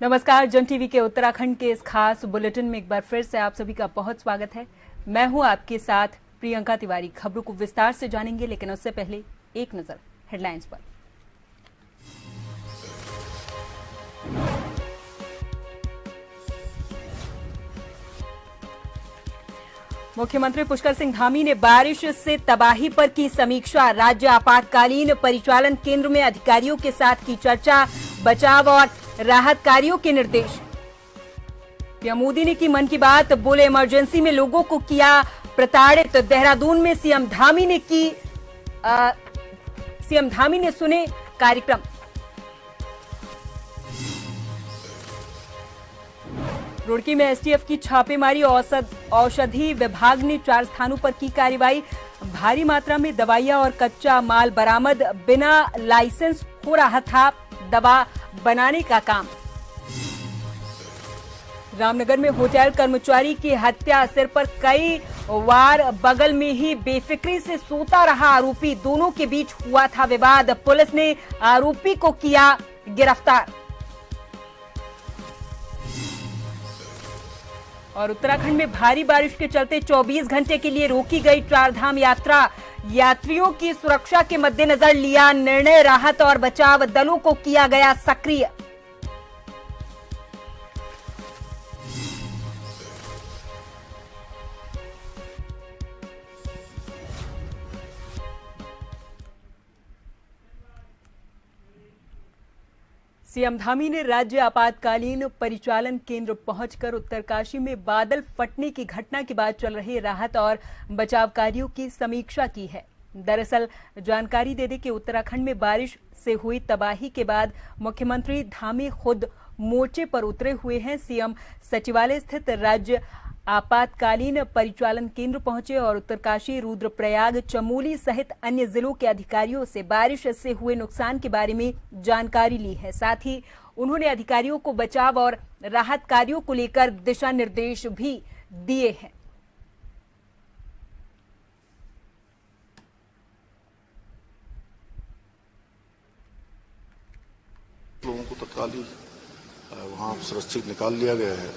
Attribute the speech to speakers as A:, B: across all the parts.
A: नमस्कार। जन टीवी के उत्तराखंड के इस खास बुलेटिन में एक बार फिर से आप सभी का बहुत स्वागत है। मैं हूं आपके साथ प्रियंका तिवारी। खबरों को विस्तार से जानेंगे, लेकिन उससे पहले एक नजर हेडलाइंस पर। मुख्यमंत्री पुष्कर सिंह धामी ने बारिश से तबाही पर की समीक्षा। राज्य आपातकालीन परिचालन केंद्र में अधिकारियों के साथ की चर्चा। बचाव और राहत कार्यों के निर्देश। पीएम मोदी ने की मन की बात, बोले इमरजेंसी में लोगों को किया प्रताड़ित। देहरादून में सीएम धामी ने सुने कार्यक्रम। रुड़की में एसटीएफ की छापेमारी। औषधि विभाग ने 4 स्थानों पर की कार्रवाई। भारी मात्रा में दवाइयां और कच्चा माल बरामद। बिना लाइसेंस हो रहा था दवा बनाने का काम। रामनगर में होटल कर्मचारी की हत्या। सिर पर कई वार, बगल में ही बेफिक्री से सोता रहा आरोपी। दोनों के बीच हुआ था विवाद। पुलिस ने आरोपी को किया गिरफ्तार। और उत्तराखंड में भारी बारिश के चलते 24 घंटे के लिए रोकी गई 4 धाम यात्रा। यात्रियों की सुरक्षा के मद्देनजर लिया निर्णय। राहत और बचाव दलों को किया गया सक्रिय। सीएम धामी ने राज्य आपातकालीन परिचालन केंद्र पहुंचकर उत्तरकाशी में बादल फटने की घटना के बाद चल रहे राहत और बचाव कार्यों की समीक्षा की है। दरअसल जानकारी दे दें कि उत्तराखंड में बारिश से हुई तबाही के बाद मुख्यमंत्री धामी खुद मोर्चे पर उतरे हुए हैं। सीएम सचिवालय स्थित राज्य आपातकालीन परिचालन केंद्र पहुंचे और उत्तरकाशी, रुद्रप्रयाग, चमोली सहित अन्य जिलों के अधिकारियों से बारिश से हुए नुकसान के बारे में जानकारी ली है। साथ ही उन्होंने अधिकारियों को बचाव और राहत कार्यों को लेकर दिशा निर्देश भी दिए हैं।
B: लोगों को तत्काल वहां सुरक्षित निकाल लिया गया है।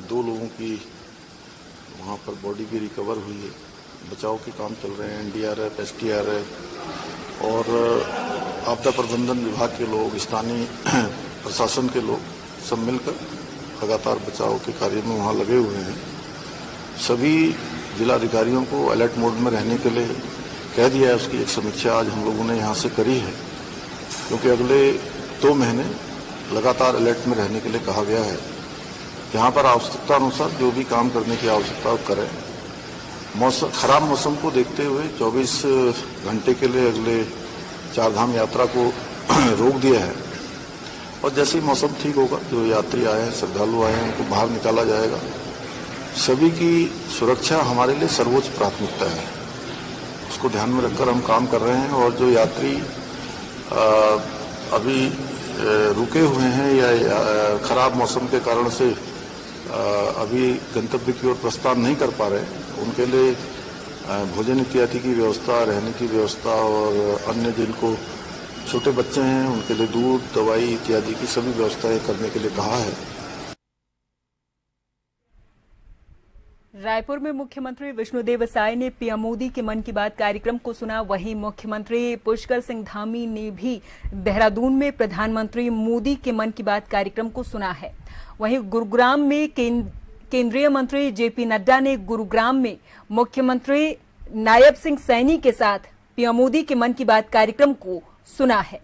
B: 2 लोगों की वहां पर बॉडी भी रिकवर हुई है। बचाव के काम चल रहे हैं। एनडीआरएफ, एसडीआरएफ और आपदा प्रबंधन विभाग के लोग, स्थानीय प्रशासन के लोग सब मिलकर लगातार बचाव के कार्य में वहां लगे हुए हैं। सभी जिलाधिकारियों को अलर्ट मोड में रहने के लिए कह दिया है। उसकी एक समीक्षा आज हम लोगों ने यहाँ से करी है, क्योंकि अगले 2 महीने लगातार अलर्ट में रहने के लिए कहा गया है। यहाँ पर आवश्यकता अनुसार जो भी काम करने की आवश्यकता करें। खराब मौसम को देखते हुए 24 घंटे के लिए अगले 4 धाम यात्रा को रोक दिया है। और जैसे ही मौसम ठीक होगा, जो यात्री आए हैं, श्रद्धालु आए हैं, उनको बाहर निकाला जाएगा। सभी की सुरक्षा हमारे लिए सर्वोच्च प्राथमिकता है। उसको ध्यान में रखकर हम काम कर रहे हैं। और जो यात्री अभी रुके हुए हैं या खराब मौसम के कारण से अभी गंतव्य की ओर प्रस्थान नहीं कर पा रहे, उनके लिए भोजन इत्यादि की व्यवस्था, रहने की व्यवस्था और अन्य जिनको छोटे बच्चे हैं उनके लिए दूध, दवाई इत्यादि की सभी व्यवस्थाएं करने के लिए कहा है।
A: रायपुर में मुख्यमंत्री विष्णुदेव साय ने पीएम मोदी के मन की बात कार्यक्रम को सुना। वहीं मुख्यमंत्री पुष्कर सिंह धामी ने भी देहरादून में प्रधानमंत्री मोदी के मन की बात कार्यक्रम को सुना है। वहीं गुरुग्राम में केंद्रीय मंत्री जेपी नड्डा ने गुरुग्राम में मुख्यमंत्री नायब सिंह सैनी के साथ पीएम मोदी के मन की बात कार्यक्रम को सुना है।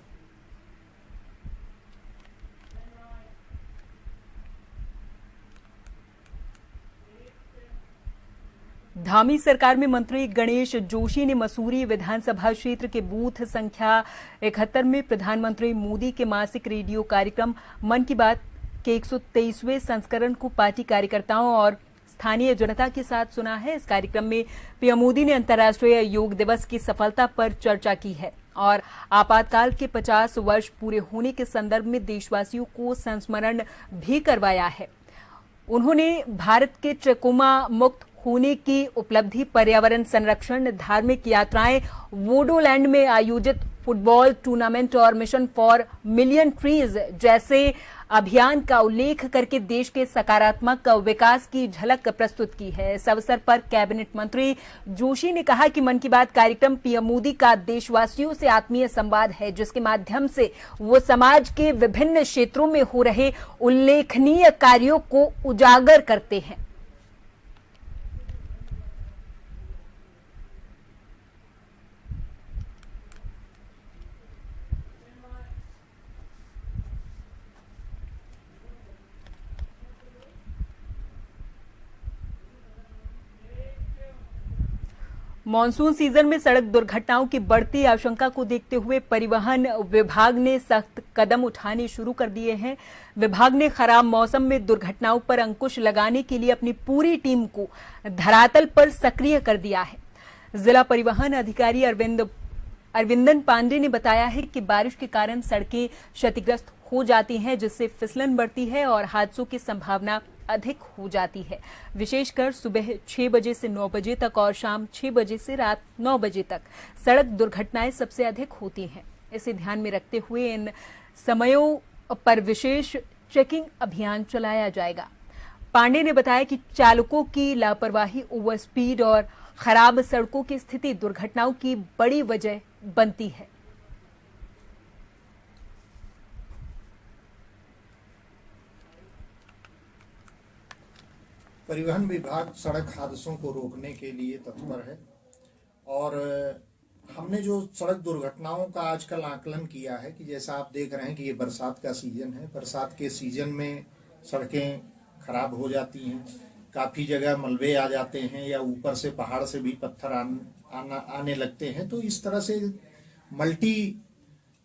A: धामी सरकार में मंत्री गणेश जोशी ने मसूरी विधानसभा क्षेत्र के बूथ संख्या 71 में प्रधानमंत्री मोदी के मासिक रेडियो कार्यक्रम मन की बात के 123वें संस्करण को पार्टी कार्यकर्ताओं और स्थानीय जनता के साथ सुना है। इस कार्यक्रम में पीएम मोदी ने अंतर्राष्ट्रीय योग दिवस की सफलता पर चर्चा की है और आपातकाल के 50 वर्ष पूरे होने के संदर्भ में देशवासियों को संस्मरण भी करवाया है। उन्होंने भारत के ट्रकोमा मुक्त होने की उपलब्धि, पर्यावरण संरक्षण, धार्मिक यात्राएं, वोडोलैंड में आयोजित फुटबॉल टूर्नामेंट और मिशन फॉर मिलियन ट्रीज जैसे अभियान का उल्लेख करके देश के सकारात्मक विकास की झलक प्रस्तुत की है। इस अवसर पर कैबिनेट मंत्री जोशी ने कहा कि मन की बात कार्यक्रम पीएम मोदी का देशवासियों से आत्मीय संवाद है, जिसके माध्यम से वो समाज के विभिन्न क्षेत्रों में हो रहे उल्लेखनीय कार्यों को उजागर करते हैं। मॉनसून सीजन में सड़क दुर्घटनाओं की बढ़ती आशंका को देखते हुए परिवहन विभाग ने सख्त कदम उठाने शुरू कर दिए हैं। विभाग ने खराब मौसम में दुर्घटनाओं पर अंकुश लगाने के लिए अपनी पूरी टीम को धरातल पर सक्रिय कर दिया है। जिला परिवहन अधिकारी अरविंदन पांडे ने बताया है कि बारिश के कारण सड़कें क्षतिग्रस्त हो जाती हैं, जिससे फिसलन बढ़ती है और हादसों की संभावना अधिक हो जाती है। विशेषकर सुबह 6 बजे से 9 बजे तक और शाम 6 बजे से रात 9 बजे तक सड़क दुर्घटनाएं सबसे अधिक होती हैं। इसे ध्यान में रखते हुए इन समयों पर विशेष चेकिंग अभियान चलाया जाएगा। पांडे ने बताया कि चालकों की लापरवाही, ओवर स्पीड और खराब सड़कों की स्थिति दुर्घटनाओं की बड़ी वजह बनती है।
C: परिवहन विभाग सड़क हादसों को रोकने के लिए तत्पर है और हमने जो सड़क दुर्घटनाओं का आजकल आकलन किया है कि जैसा आप देख रहे हैं कि ये बरसात का सीजन है। बरसात के सीजन में सड़कें खराब हो जाती हैं, काफ़ी जगह मलबे आ जाते हैं या ऊपर से पहाड़ से भी पत्थर आने लगते हैं। तो इस तरह से मल्टी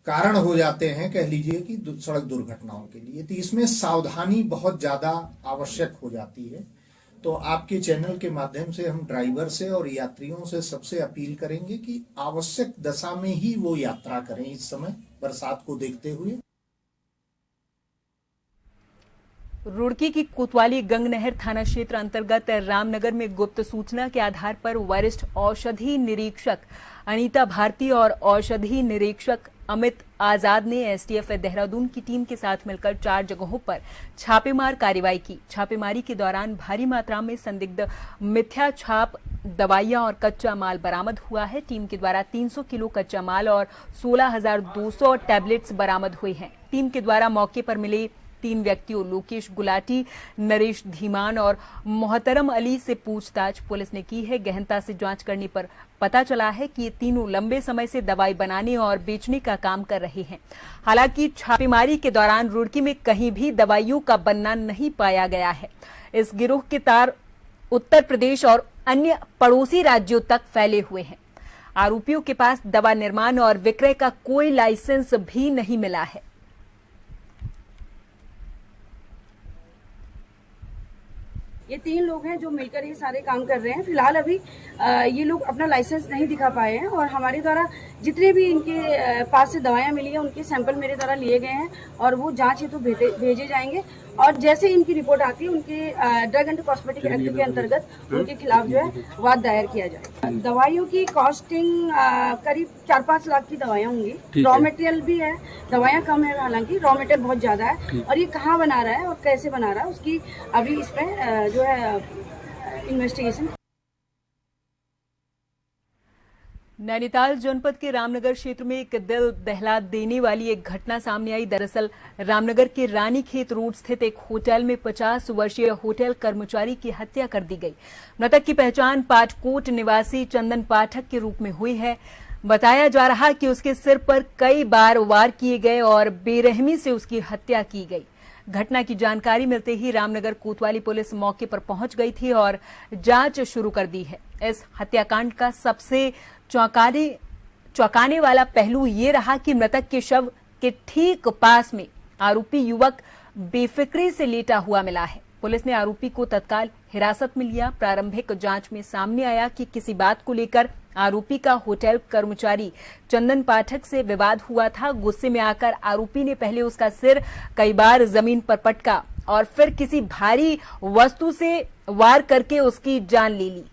C: कारण हो जाते हैं, कह लीजिए कि सड़क दुर्घटनाओं के लिए। तो इसमें सावधानी बहुत ज़्यादा आवश्यक हो जाती है। तो आपके चैनल के माध्यम से हम ड्राइवर से और यात्रियों से सबसे अपील करेंगे कि आवश्यक दशा में ही वो यात्रा करें इस समय बरसात को देखते हुए।
A: रुड़की की कोतवाली गंगनहर थाना क्षेत्र अंतर्गत रामनगर में गुप्त सूचना के आधार पर वरिष्ठ औषधि निरीक्षक अनीता भारती और औषधि निरीक्षक अमित आजाद ने एसटीएफ देहरादून की टीम के साथ मिलकर 4 जगहों पर छापेमार कार्रवाई की। छापेमारी के दौरान भारी मात्रा में संदिग्ध मिथ्या छाप दवाइयां और कच्चा माल बरामद हुआ है। टीम के द्वारा 300 किलो कच्चा माल और 16,200 टैबलेट्स बरामद हुए हैं। टीम के द्वारा मौके पर मिले 3 व्यक्तियों लोकेश गुलाटी, नरेश धीमान और मोहतरम अली से पूछताछ पुलिस ने की है। गहनता से जांच करने पर पता चला है कि ये तीनों लंबे समय से दवाई बनाने और बेचने का काम कर रहे हैं। हालांकि छापेमारी के दौरान रुड़की में कहीं भी दवाइयों का बनना नहीं पाया गया है। इस गिरोह के तार उत्तर प्रदेश और अन्य पड़ोसी राज्यों तक फैले हुए हैं। आरोपियों के पास दवा निर्माण और विक्रय का कोई लाइसेंस भी नहीं मिला है।
D: ये 3 लोग हैं जो मिलकर ये सारे काम कर रहे हैं। फिलहाल अभी ये लोग अपना लाइसेंस नहीं दिखा पाए हैं और हमारे द्वारा जितने भी इनके पास से दवाइयाँ मिली हैं उनके सैंपल मेरे द्वारा लिए गए हैं और वो जांच हेतु भेजे जाएंगे और जैसे इनकी रिपोर्ट आती है उनके ड्रग एंड कॉस्मेटिक एक्ट के अंतर्गत उनके खिलाफ जो है वाद दायर किया जाएगा। दवाइयों की कॉस्टिंग करीब 4-5 लाख की दवाइयाँ होंगी। रॉ मटेरियल भी है, दवाइयाँ कम है, हालांकि रॉ मटेरियल बहुत ज्यादा है और ये कहाँ बना रहा है और कैसे बना रहा है उसकी अभी इसमें जो है इन्वेस्टिगेशन।
A: नैनीताल जनपद के रामनगर क्षेत्र में एक दिल दहला देने वाली एक घटना सामने आई। दरअसल रामनगर के रानीखेत रोड स्थित एक होटल में 50 वर्षीय होटल कर्मचारी की हत्या कर दी गई। मृतक की पहचान पाटकोट निवासी चंदन पाठक के रूप में हुई है। बताया जा रहा कि उसके सिर पर कई बार वार किए गए और बेरहमी से उसकी हत्या की गई। घटना की जानकारी मिलते ही रामनगर कोतवाली पुलिस मौके पर पहुंच गई थी और जांच शुरू कर दी है। इस हत्याकांड का सबसे चौंकाने वाला पहलू ये रहा कि मृतक के शव के ठीक पास में आरोपी युवक बेफिक्री से लेटा हुआ मिला है। पुलिस ने आरोपी को तत्काल हिरासत में लिया। प्रारंभिक जांच में सामने आया कि किसी बात को लेकर आरोपी का होटल कर्मचारी चंदन पाठक से विवाद हुआ था। गुस्से में आकर आरोपी ने पहले उसका सिर कई बार जमीन पर पटका और फिर किसी भारी वस्तु से वार करके उसकी जान ले ली।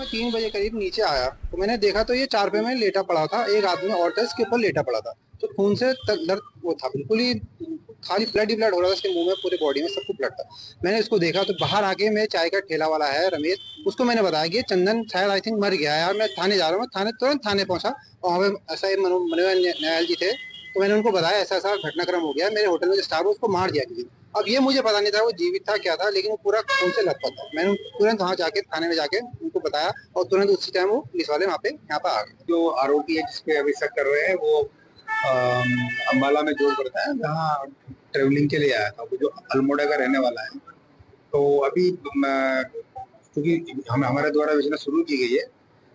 E: मैं 3 बजे करीब नीचे आया तो मैंने देखा तो ये चारपे में लेटा पड़ा था, एक आदमी और था इसके ऊपर लेटा पड़ा था, तो खून से दर्द वो था, बिल्कुल ही खाली ब्लड ही ब्लड हो रहा था उसके मुंह में, पूरे बॉडी में सब कुछ ब्लड था। मैंने इसको देखा तो बाहर आके मेरे चाय का ठेला वाला है रमेश, उसको मैंने बताया कि चंदन शायद आई थिंक मर गया है यार, मैं थाने जा रहा हूँ। मैं तुरंत थाने पहुंचा और वहाँ पे ऐसा मनोज न्यायाल जी थे, तो मैंने उनको बताया ऐसा ऐसा घटनाक्रम हो गया, मेरे होटल में जो स्टाफ है उसको मार दिया किसी ने। अब ये मुझे पता नहीं था वो जीवित था क्या था, लेकिन वो पूरा खून से लथपथ था। मैंने तुरंत वहाँ जाके थाने में जाके उनको बताया और तुरंत उसी टाइम वो पुलिस वाले यहाँ पे आ गए। जो आरोपी है जिसपे अभी शक कर रहे हैं वो अम्बाला में जॉब करता है, जहाँ ट्रेवलिंग के लिए आया था, वो जो अल्मोड़ा का रहने वाला है। तो अभी क्योंकि हमारे द्वारा विचारणा शुरू की गई है,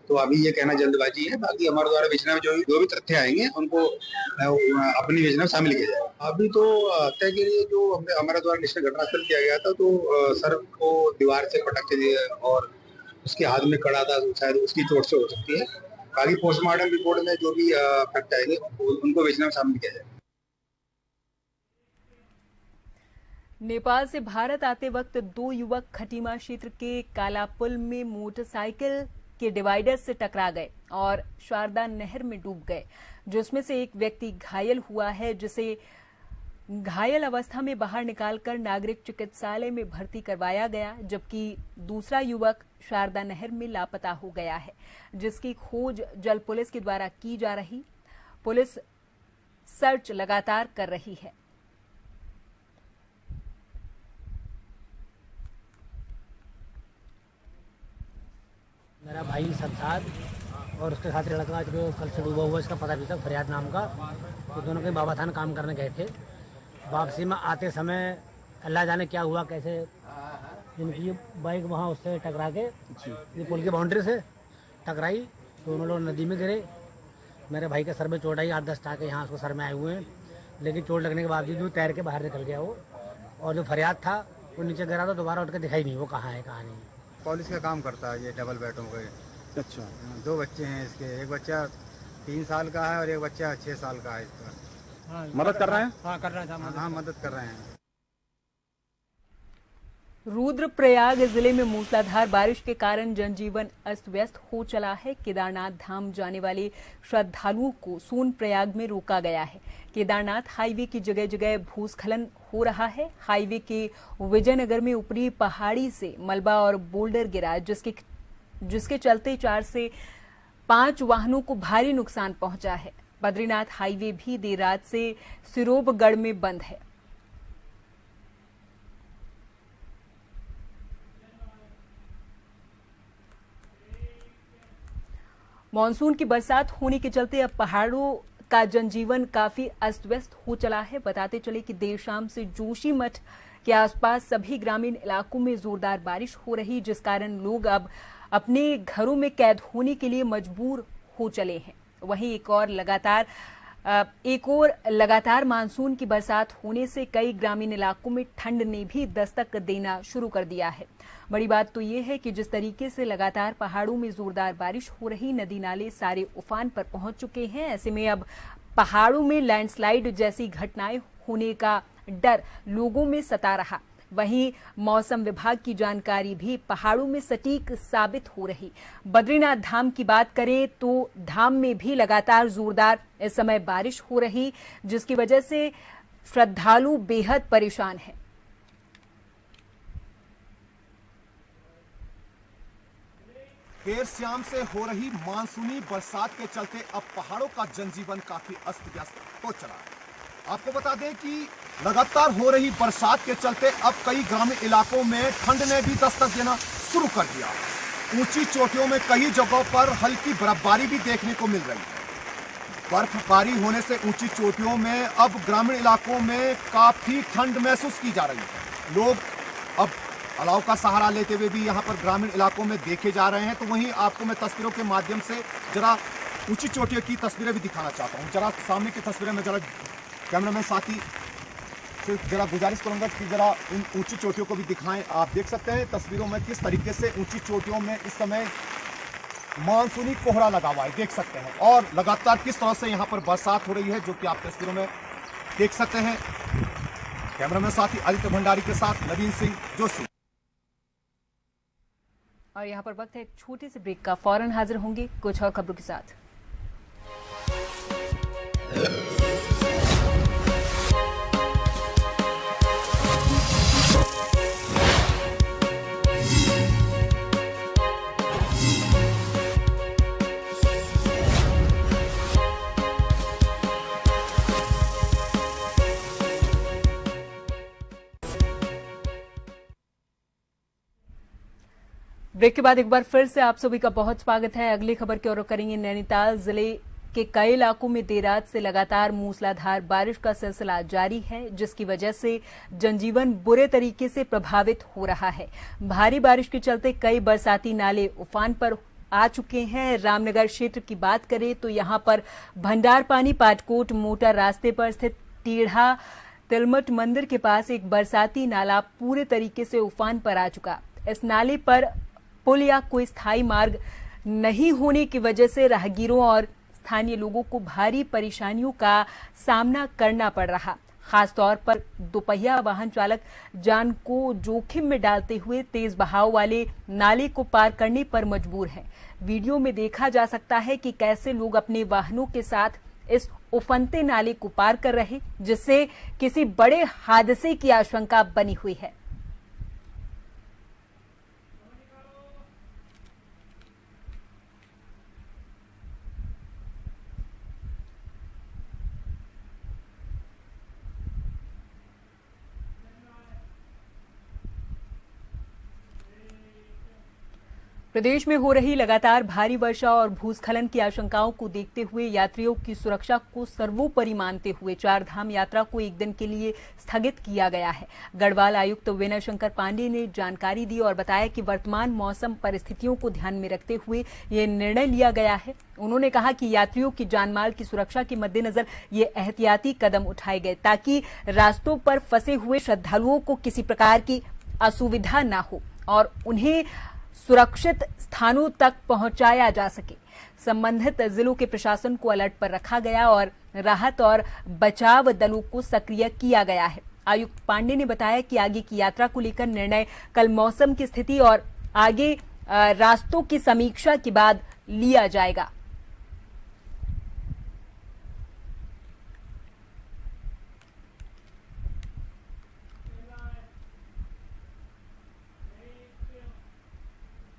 E: तो अभी ये कहना जल्दबाजी है, बाकी हमारे द्वारा विचारणा में जो भी तथ्य आएंगे उनको अपनी विचारणा में शामिल किया जाए। अभी तो हत्या के लिए जो हमारे द्वारा निश्चित घटनास्थल किया गया था, तो सर को दीवार से पटक के दिए और उसके हाथ में कड़ा था, शायद उसकी चोट से हो सकती है। बाकी पोस्टमार्टम रिपोर्ट में जो भी फैक्ट आएंगे उनको विचारणा में शामिल किया जाए।
A: नेपाल से भारत आते वक्त 2 युवक खटीमा क्षेत्र के कालापुल में मोटरसाइकिल के डिवाइडर से टकरा गए और शारदा नहर में डूब गए, जिसमें से एक व्यक्ति घायल हुआ है, जिसे घायल अवस्था में बाहर निकालकर नागरिक चिकित्सालय में भर्ती करवाया गया, जबकि दूसरा युवक शारदा नहर में लापता हो गया है, जिसकी खोज जल पुलिस के द्वारा की जा रही। पुलिस सर्च लगातार कर रही है।
F: मेरा भाई सत्तार और उसके साथ लड़का जो कल से डूबा हुआ, इसका पता भी था फरियाद नाम का, तो दोनों के बाबा थान काम करने गए थे। वापसी में आते समय अल्लाह जाने क्या हुआ, कैसे इनकी बाइक वहाँ उससे टकरा के ये पुल की बाउंड्री से टकराई, दोनों लोग नदी में गिरे। मेरे भाई के सर में चोट आई, 8-10 टाँके यहाँ उसको सर में आए हुए हैं, लेकिन चोट लगने के बावजूद वो तैर के बाहर निकल गया वो। और जो फरियाद था वो नीचे गिरा, तो दोबारा उठ के दिखाई नहीं वो कहाँ है कहाँ नहीं।
G: पुलिस का काम करता है ये डबल बेडों का।
H: अच्छा,
G: 2 बच्चे हैं इसके, एक बच्चा 3 साल का है और एक बच्चा 6 साल का है इसका।
F: हाँ,
H: मदद कर रहे हैं?
F: हाँ कर रहे हैं,
G: हाँ मदद कर रहे हैं।
A: रुद्रप्रयाग जिले में मूसलाधार बारिश के कारण जनजीवन अस्त व्यस्त हो चला है। केदारनाथ धाम जाने वाले श्रद्धालुओं को सोनप्रयाग में रोका गया है। केदारनाथ हाईवे की जगह जगह भूस्खलन हो रहा है। हाईवे के विजयनगर में ऊपरी पहाड़ी से मलबा और बोल्डर गिरा, जिसके चलते 4 से 5 वाहनों को भारी नुकसान पहुंचा है। बद्रीनाथ हाईवे भी देर रात से सिरोबगढ़ में बंद है। मानसून की बरसात होने के चलते अब पहाड़ों का जनजीवन काफी अस्त व्यस्त हो चला है। बताते चले कि देर शाम से जोशीमठ के आसपास सभी ग्रामीण इलाकों में जोरदार बारिश हो रही, जिस कारण लोग अब अपने घरों में कैद होने के लिए मजबूर हो चले हैं। वहीं एक और लगातार मानसून की बरसात होने से कई ग्रामीण इलाकों में ठंड ने भी दस्तक देना शुरू कर दिया है। बड़ी बात तो ये है कि जिस तरीके से लगातार पहाड़ों में जोरदार बारिश हो रही, नदी नाले सारे उफान पर पहुंच चुके हैं। ऐसे में अब पहाड़ों में लैंडस्लाइड जैसी घटनाएं होने का डर लोगों में सता रहा। वहीं मौसम विभाग की जानकारी भी पहाड़ों में सटीक साबित हो रही। बद्रीनाथ धाम की बात करें तो धाम में भी लगातार जोरदार इस समय बारिश हो रही, जिसकी वजह से श्रद्धालु बेहद परेशान हैं।
I: देर शाम से हो रही मानसूनी बरसात के चलते अब पहाड़ों का जनजीवन काफी अस्त व्यस्त हो चला है। आपको बता दें कि लगातार हो रही बरसात के चलते अब कई ग्रामीण इलाकों में ठंड ने भी दस्तक देना शुरू कर दिया। ऊंची चोटियों में कई जगहों पर हल्की बर्फबारी भी देखने को मिल रही है। बर्फबारी होने से ऊंची चोटियों में अब ग्रामीण इलाकों में काफी ठंड महसूस की जा रही है। लोग अब अलाव का सहारा लेते हुए भी यहाँ पर ग्रामीण इलाकों में देखे जा रहे हैं। तो वहीं आपको मैं तस्वीरों के माध्यम से जरा ऊंची चोटियों की तस्वीरें भी दिखाना चाहता हूँ। जरा सामने की तस्वीरें में जरा कैमरामैन साथी से जरा गुजारिश करूंगा कि जरा इन ऊंची चोटियों को भी दिखाएं। आप देख सकते हैं तस्वीरों में किस तरीके से ऊंची चोटियों में इस समय मानसूनी कोहरा लगा हुआ है, देख सकते हैं। और लगातार किस तरह से यहाँ पर बरसात हो रही है, जो कि आप तस्वीरों में देख सकते हैं। कैमरामैन साथी आदित्य भंडारी के साथ नवीन सिंह जोशी।
A: और यहाँ पर वक्त है एक छोटे से ब्रेक का। फौरन हाजिर होंगे कुछ और खबरों के साथ। ब्रेक के बाद एक बार फिर से आप सभी का बहुत स्वागत है। अगली खबर की ओर करेंगे। नैनीताल जिले के कई इलाकों में देर रात से लगातार मूसलाधार बारिश का सिलसिला जारी है, जिसकी वजह से जनजीवन बुरे तरीके से प्रभावित हो रहा है। भारी बारिश के चलते कई बरसाती नाले उफान पर आ चुके हैं। रामनगर क्षेत्र की बात करें तो यहां पर भंडारपानी पाटकोट मोटर रास्ते पर स्थित टीढ़ा तिलमट मंदिर के पास एक बरसाती नाला पूरे तरीके से उफान पर आ चुका। इस नाले पर पुल या कोई स्थायी मार्ग नहीं होने की वजह से राहगीरों और स्थानीय लोगों को भारी परेशानियों का सामना करना पड़ रहा। खासतौर पर दोपहिया वाहन चालक जान को जोखिम में डालते हुए तेज बहाव वाले नाले को पार करने पर मजबूर हैं। वीडियो में देखा जा सकता है कि कैसे लोग अपने वाहनों के साथ इस उफनते नाले को पार कर रहे, जिससे किसी बड़े हादसे की आशंका बनी हुई है। प्रदेश में हो रही लगातार भारी वर्षा और भूस्खलन की आशंकाओं को देखते हुए यात्रियों की सुरक्षा को सर्वोपरि मानते हुए चारधाम यात्रा को एक दिन के लिए स्थगित किया गया है। गढ़वाल आयुक्त विनय शंकर पांडे ने जानकारी दी और बताया कि वर्तमान मौसम परिस्थितियों को ध्यान में रखते हुए ये निर्णय लिया गया है। उन्होंने कहा कि यात्रियों की जानमाल की सुरक्षा के मद्देनजर ये एहतियाती कदम उठाए गए ताकि रास्तों पर फंसे हुए श्रद्धालुओं को किसी प्रकार की असुविधा न हो और उन्हें सुरक्षित स्थानों तक पहुंचाया जा सके। संबंधित जिलों के प्रशासन को अलर्ट पर रखा गया और राहत और बचाव दलों को सक्रिय किया गया है। आयुक्त पांडे ने बताया कि आगे की यात्रा को लेकर निर्णय कल मौसम की स्थिति और आगे रास्तों की समीक्षा के बाद लिया जाएगा।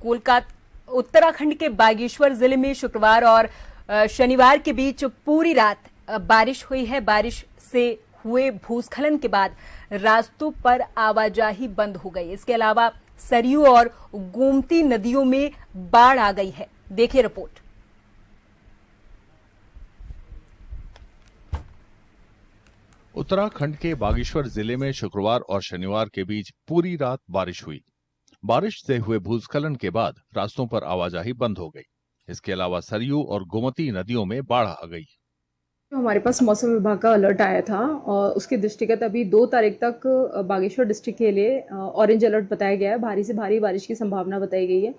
A: कोलकाता उत्तराखंड के बागेश्वर जिले में शुक्रवार और शनिवार के बीच पूरी रात बारिश हुई है। बारिश से हुए भूस्खलन के बाद रास्तों पर आवाजाही बंद हो गई। इसके अलावा सरयू और गोमती नदियों में बाढ़ आ गई है। देखिए रिपोर्ट।
H: उत्तराखंड के बागेश्वर जिले में शुक्रवार और शनिवार के बीच पूरी रात बारिश हुई। बारिश से हुए भूस्खलन के बाद रास्तों पर आवाजाही बंद हो गई। इसके अलावा सरयू और गोमती नदियों में बाढ़ आ गई।
J: हमारे पास मौसम विभाग का अलर्ट आया था और उसके दृष्टिगत अभी 2 तारीख तक बागेश्वर डिस्ट्रिक्ट के लिए ऑरेंज अलर्ट बताया गया है। भारी से भारी बारिश की संभावना बताई गई है।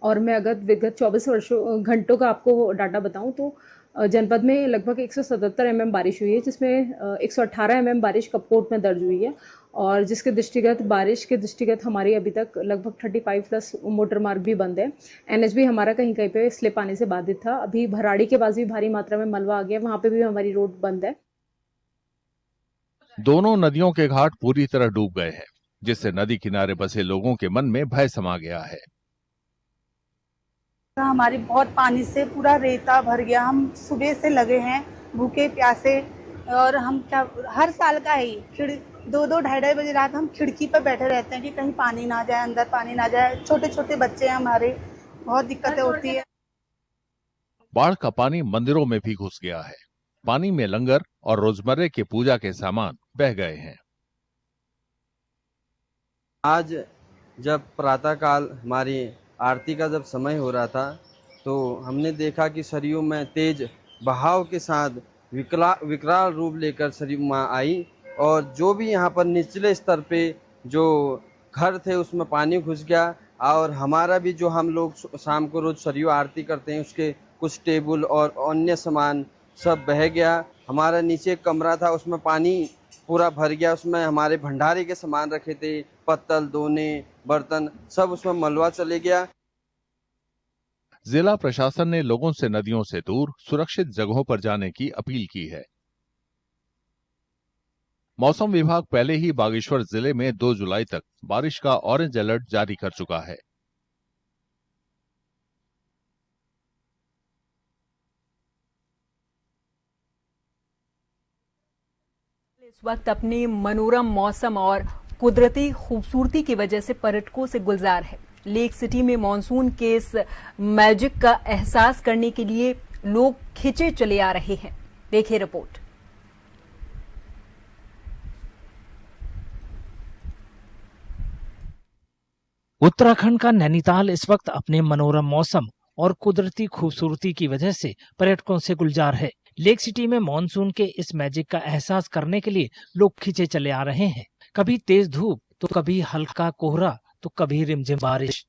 J: और मैं अगर विगत 24 घंटों का आपको डाटा बताऊं तो जनपद में लगभग 177 mm बारिश हुई है, जिसमें 118 mm बारिश कपकोट में दर्ज हुई है। और जिसके दृष्टिगत बारिश के दृष्टिगत हमारी अभी तक लगभग 35+ मोटर मार्ग भी बंद है। NH भी हमारा कहीं कहीं पे स्लिप आने से बाधित था। अभी भराड़ी के पास भी भारी मात्रा में मलबा आ गया, वहां पे भी हमारी रोड बंद है।
H: दोनों नदियों के घाट पूरी तरह डूब गए हैं, जिससे नदी किनारे बसे लोगों के मन में भय समा गया है।
K: हमारी बहुत पानी से पूरा रेता भर गया। हम सुबह से लगे हैं भूखे प्यासे और हम क्या हर साल का है 2-2 ढाई बजे रात हम खिड़की पर बैठे रहते हैं कि कहीं पानी ना जाए, अंदर पानी ना जाए। छोटे छोटे बच्चे हैं हमारे, बहुत दिक्कतें होती है।
H: बाढ़ का पानी मंदिरों में भी घुस गया है। पानी में लंगर और रोजमर्रे के पूजा के सामान बह गए हैं।
L: आज जब प्रातःकाल हमारी आरती का जब समय हो रहा था तो हमने देखा कि सरयू में तेज बहाव के साथ विकराल रूप लेकर सरयू माँ आई और जो भी यहाँ पर निचले स्तर पे जो घर थे उसमें पानी घुस गया। और हमारा भी जो हम लोग शाम को रोज सरयू आरती करते हैं उसके कुछ टेबल और अन्य सामान सब बह गया। हमारा नीचे एक कमरा था उसमें पानी पूरा भर गया। उसमें हमारे भंडारे के सामान रखे थे, पत्तल दोने बर्तन सब उसमें मलबा चले गया।
H: जिला प्रशासन ने लोगों से नदियों से दूर सुरक्षित जगहों पर जाने की अपील की है। मौसम विभाग पहले ही बागेश्वर जिले में 2 जुलाई तक बारिश का ऑरेंज अलर्ट जारी कर चुका है।
A: इस वक्त अपने मनोरम मौसम और कुदरती खूबसूरती की वजह से पर्यटकों से गुलजार है। लेक सिटी में मानसून के इस मैजिक का एहसास करने के लिए लोग खिंचे चले आ रहे हैं। देखिए रिपोर्ट।
M: उत्तराखंड का नैनीताल इस वक्त अपने मनोरम मौसम और कुदरती खूबसूरती की वजह से पर्यटकों से गुलजार है। लेक सिटी में मानसून के इस मैजिक का एहसास करने के लिए लोग खिंचे चले आ रहे हैं। कभी तेज धूप तो कभी हल्का कोहरा तो कभी रिमझिम बारिश।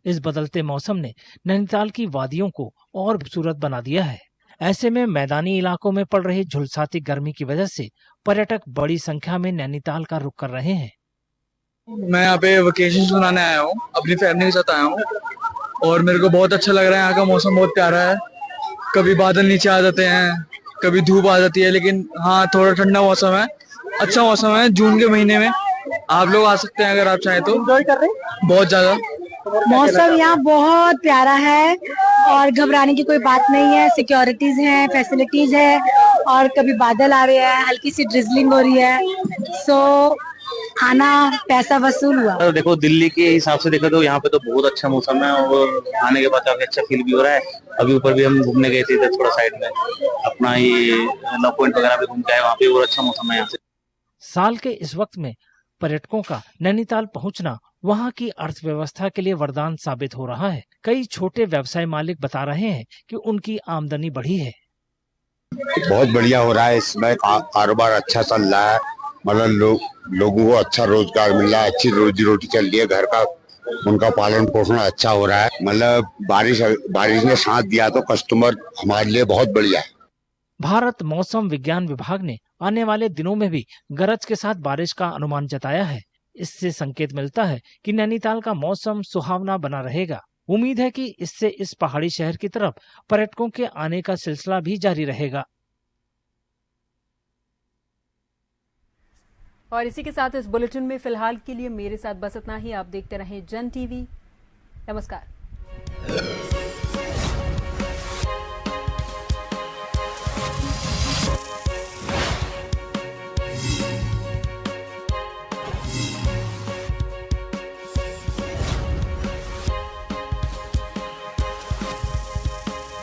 M: इस बदलते मौसम ने नैनीताल की वादियों को और खूबसूरत बना दिया है। ऐसे में मैदानी इलाकों में पड़ रही झुलसाती गर्मी की वजह से पर्यटक बड़ी संख्या में नैनीताल का रुख कर रहे हैं।
N: मैं यहाँ पे वेकेशन मनाने आया हूँ, अपनी फैमिली के साथ आया हूँ और मेरे को बहुत अच्छा लग रहा है। यहाँ का मौसम बहुत प्यारा है। कभी बादल नीचे आ जाते हैं, कभी धूप आ जाती है, लेकिन हाँ थोड़ा ठंडा मौसम है, अच्छा मौसम है। जून के महीने में आप लोग आ सकते हैं अगर आप चाहें तो। एंजॉय कर रहे हैं बहुत ज्यादा।
O: मौसम यहाँ बहुत प्यारा है और घबराने की कोई बात नहीं है। सिक्योरिटीज हैं, फैसिलिटीज है और कभी बादल आ रहे हैं, हल्की सी ड्रिजलिंग हो रही है। सो आना पैसा वसूल हुआ।
P: तो देखो दिल्ली के हिसाब से देखो तो यहाँ पे तो बहुत अच्छा मौसम है और आने के बाद काफी अच्छा फील भी हो रहा है। अभी ऊपर भी हम घूमने गए थे इधर थोड़ा साइड में, अपना ये लव पॉइंट वगैरह भी घूम के आए, वहाँ पे बहुत अच्छा मौसम है यहाँ से।
M: साल के इस वक्त में पर्यटकों का नैनीताल पहुंचना वहां की अर्थव्यवस्था के लिए वरदान साबित हो रहा है। कई छोटे व्यवसाय मालिक बता रहे हैं कि उनकी आमदनी बढ़ी है।
Q: बहुत बढ़िया हो रहा है, इसमें कारोबार अच्छा चल रहा है। मतलब लोगों को अच्छा रोजगार मिल रहा है, अच्छी रोजी रोटी चल रही है, घर का उनका पालन पोषण अच्छा हो रहा है। मतलब बारिश ने साथ दिया तो कस्टमर हमारे लिए बहुत बढ़िया है।
M: भारत मौसम विज्ञान विभाग ने आने वाले दिनों में भी गरज के साथ बारिश का अनुमान जताया है। इससे संकेत मिलता है कि नैनीताल का मौसम सुहावना बना रहेगा। उम्मीद है कि इससे इस पहाड़ी शहर की तरफ पर्यटकों के आने का सिलसिला भी जारी रहेगा।
A: और इसी के साथ इस बुलेटिन में फिलहाल के लिए मेरे साथ बस इतना ही। आप देखते रहें जन टीवी। नमस्कार।